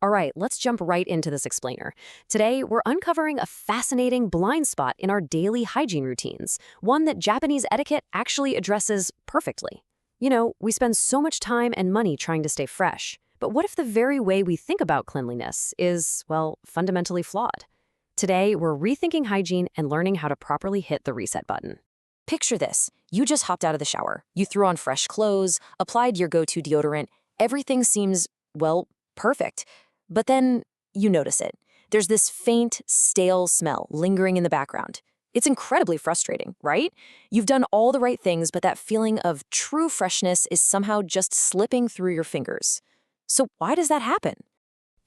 All right, let's jump right into this explainer. Today, we're uncovering a fascinating blind spot in our daily hygiene routines, one that Japanese etiquette actually addresses perfectly. We spend so much time and money trying to stay fresh, but what if the very way we think about cleanliness is, well, fundamentally flawed? Today, we're rethinking hygiene and learning how to properly hit the reset button. Picture this. You just hopped out of the shower. You threw on fresh clothes, applied your go-to deodorant. Everything seems, well, perfect. But then you notice it. There's this faint, stale smell lingering in the background. It's incredibly frustrating, right? You've done all the right things, but that feeling of true freshness is somehow just slipping through your fingers. So why does that happen?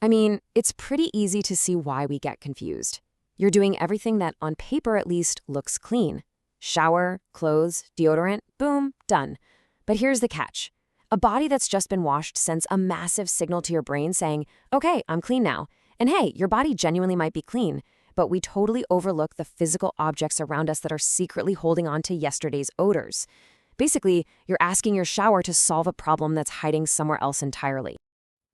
I mean, it's pretty easy to see why we get confused. You're doing everything that, on paper at least, looks clean. Shower, clothes, deodorant, boom, done. But here's the catch. A body that's just been washed sends a massive signal to your brain saying, okay, I'm clean now. And hey, your body genuinely might be clean, but we totally overlook the physical objects around us that are secretly holding on to yesterday's odors. Basically, you're asking your shower to solve a problem that's hiding somewhere else entirely.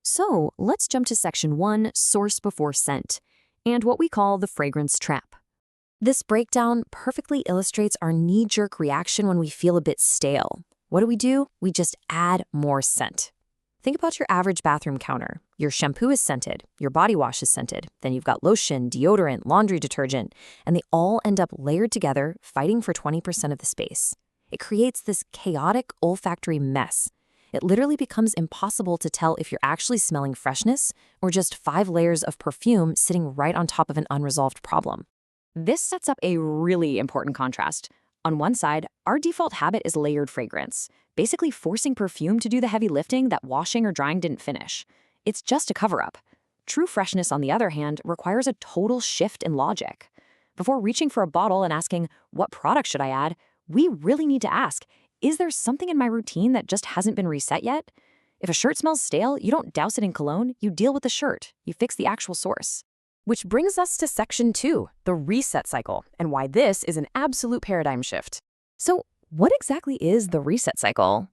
So let's jump to section 1, source before scent, and what we call the fragrance trap. This breakdown perfectly illustrates our knee-jerk reaction when we feel a bit stale. What do? We just add more scent. Think about your average bathroom counter. Your shampoo is scented, your body wash is scented, then you've got lotion, deodorant, laundry detergent, and they all end up layered together, fighting for 20% of the space. It creates this chaotic olfactory mess. It literally becomes impossible to tell if you're actually smelling freshness or just 5 layers of perfume sitting right on top of an unresolved problem. This sets up a really important contrast. On one side, our default habit is layered fragrance, basically forcing perfume to do the heavy lifting that washing or drying didn't finish. It's just a cover-up. True freshness, on the other hand, requires a total shift in logic. Before reaching for a bottle and asking, what product should I add, we really need to ask, is there something in my routine that just hasn't been reset yet? If a shirt smells stale, you don't douse it in cologne, you deal with the shirt. You fix the actual source. Which brings us to section 2, the reset cycle, and why this is an absolute paradigm shift. So, what exactly is the reset cycle?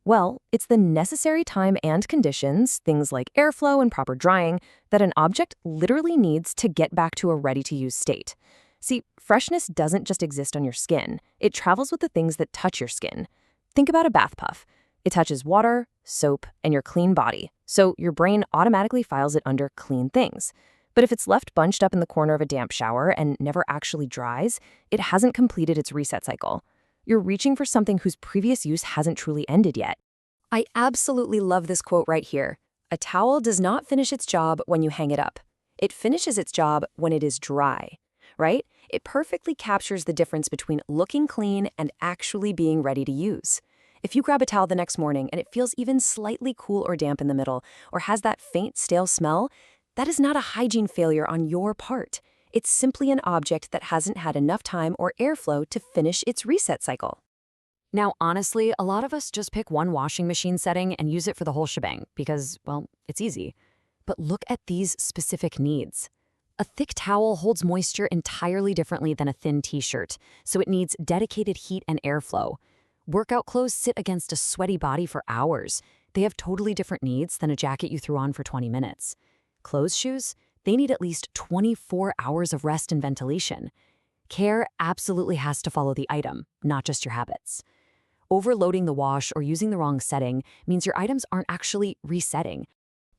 Well, it's the necessary time and conditions, things like airflow and proper drying, that an object literally needs to get back to a ready-to-use state. See, freshness doesn't just exist on your skin. It travels with the things that touch your skin. Think about a bath puff. It touches water, soap, and your clean body, so your brain automatically files it under clean things. But if it's left bunched up in the corner of a damp shower and never actually dries, it hasn't completed its reset cycle. You're reaching for something whose previous use hasn't truly ended yet. I absolutely love this quote right here. A towel does not finish its job when you hang it up. It finishes its job when it is dry, right? It perfectly captures the difference between looking clean and actually being ready to use. If you grab a towel the next morning and it feels even slightly cool or damp in the middle, or has that faint, stale smell, that is not a hygiene failure on your part. It's simply an object that hasn't had enough time or airflow to finish its reset cycle. Now, honestly, a lot of us just pick one washing machine setting and use it for the whole shebang because, well, it's easy. But look at these specific needs. A thick towel holds moisture entirely differently than a thin t-shirt, so it needs dedicated heat and airflow. Workout clothes sit against a sweaty body for hours. They have totally different needs than a jacket you threw on for 20 minutes. Clothes shoes, they need at least 24 hours of rest and ventilation. Care absolutely has to follow the item, not just your habits. Overloading the wash or using the wrong setting means your items aren't actually resetting.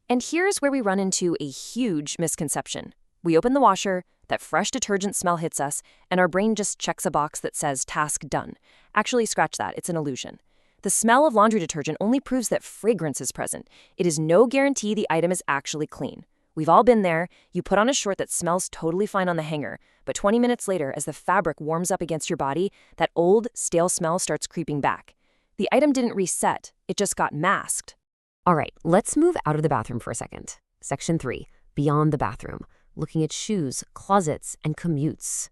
And here's where we run into a huge misconception. We open the washer, that fresh detergent smell hits us, and our brain just checks a box that says task done. Actually, scratch that, it's an illusion. The smell of laundry detergent only proves that fragrance is present. It is no guarantee the item is actually clean. We've all been there. You put on a short that smells totally fine on the hanger, but 20 minutes later, as the fabric warms up against your body, that old, stale smell starts creeping back. The item didn't reset, it just got masked. All right, let's move out of the bathroom for a second. Section 3, beyond the bathroom, looking at shoes, closets, and commutes.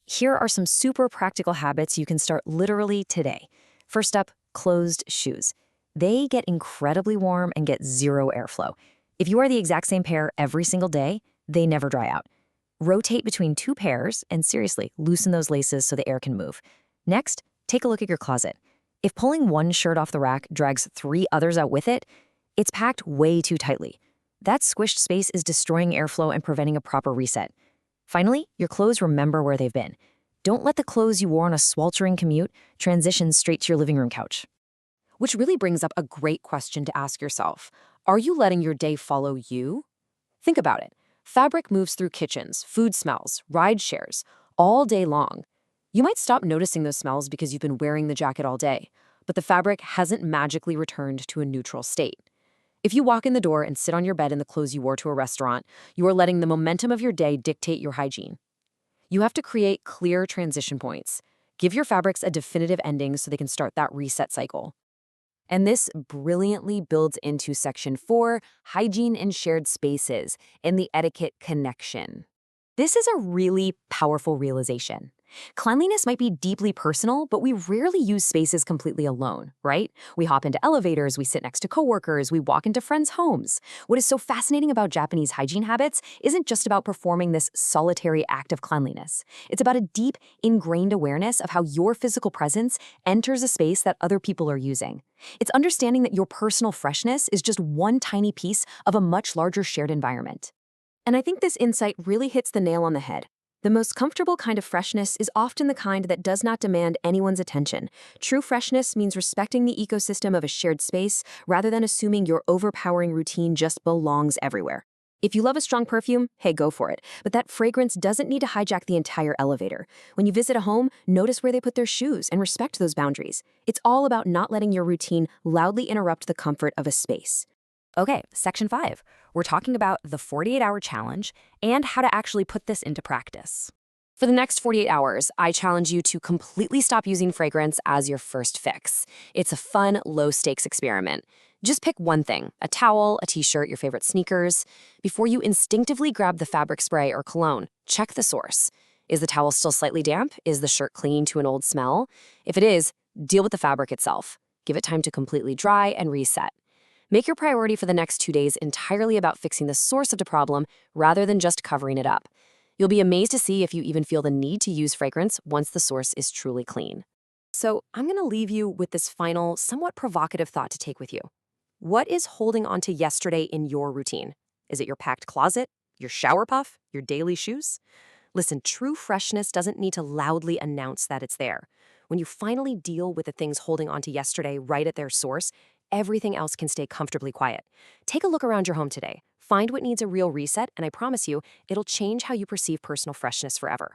Here are some super practical habits you can start literally today. First up, closed shoes. They get incredibly warm and get zero airflow. If you wear the exact same pair every single day, they never dry out. Rotate between 2 pairs and seriously, loosen those laces so the air can move. Next, take a look at your closet. If pulling one shirt off the rack drags 3 others out with it, it's packed way too tightly. That squished space is destroying airflow and preventing a proper reset. Finally, your clothes remember where they've been. Don't let the clothes you wore on a sweltering commute transition straight to your living room couch. Which really brings up a great question to ask yourself. Are you letting your day follow you? Think about it. Fabric moves through kitchens, food smells, ride shares, all day long. You might stop noticing those smells because you've been wearing the jacket all day, but the fabric hasn't magically returned to a neutral state. If you walk in the door and sit on your bed in the clothes you wore to a restaurant, you are letting the momentum of your day dictate your hygiene. You have to create clear transition points. Give your fabrics a definitive ending so they can start that reset cycle. And this brilliantly builds into Section 4, Hygiene in Shared Spaces, and the Etiquette Connection. This is a really powerful realization. Cleanliness might be deeply personal, but we rarely use spaces completely alone, right? We hop into elevators, we sit next to coworkers, we walk into friends' homes. What is so fascinating about Japanese hygiene habits isn't just about performing this solitary act of cleanliness. It's about a deep, ingrained awareness of how your physical presence enters a space that other people are using. It's understanding that your personal freshness is just one tiny piece of a much larger shared environment. And I think this insight really hits the nail on the head. The most comfortable kind of freshness is often the kind that does not demand anyone's attention. True freshness means respecting the ecosystem of a shared space rather than assuming your overpowering routine just belongs everywhere. If you love a strong perfume, hey, go for it. But that fragrance doesn't need to hijack the entire elevator. When you visit a home, notice where they put their shoes and respect those boundaries. It's all about not letting your routine loudly interrupt the comfort of a space. Okay, Section 5. We're talking about the 48-hour challenge and how to actually put this into practice. For the next 48 hours, I challenge you to completely stop using fragrance as your first fix. It's a fun, low-stakes experiment. Just pick one thing, a towel, a t-shirt, your favorite sneakers. Before you instinctively grab the fabric spray or cologne, check the source. Is the towel still slightly damp? Is the shirt clinging to an old smell? If it is, deal with the fabric itself. Give it time to completely dry and reset. Make your priority for the next 2 days entirely about fixing the source of the problem rather than just covering it up. You'll be amazed to see if you even feel the need to use fragrance once the source is truly clean. So I'm going to leave you with this final, somewhat provocative thought to take with you. What is holding on to yesterday in your routine? Is it your packed closet, your shower puff, your daily shoes? Listen, true freshness doesn't need to loudly announce that it's there. When you finally deal with the things holding on to yesterday right at their source, everything else can stay comfortably quiet. Take a look around your home today. Find what needs a real reset, and I promise you, it'll change how you perceive personal freshness forever.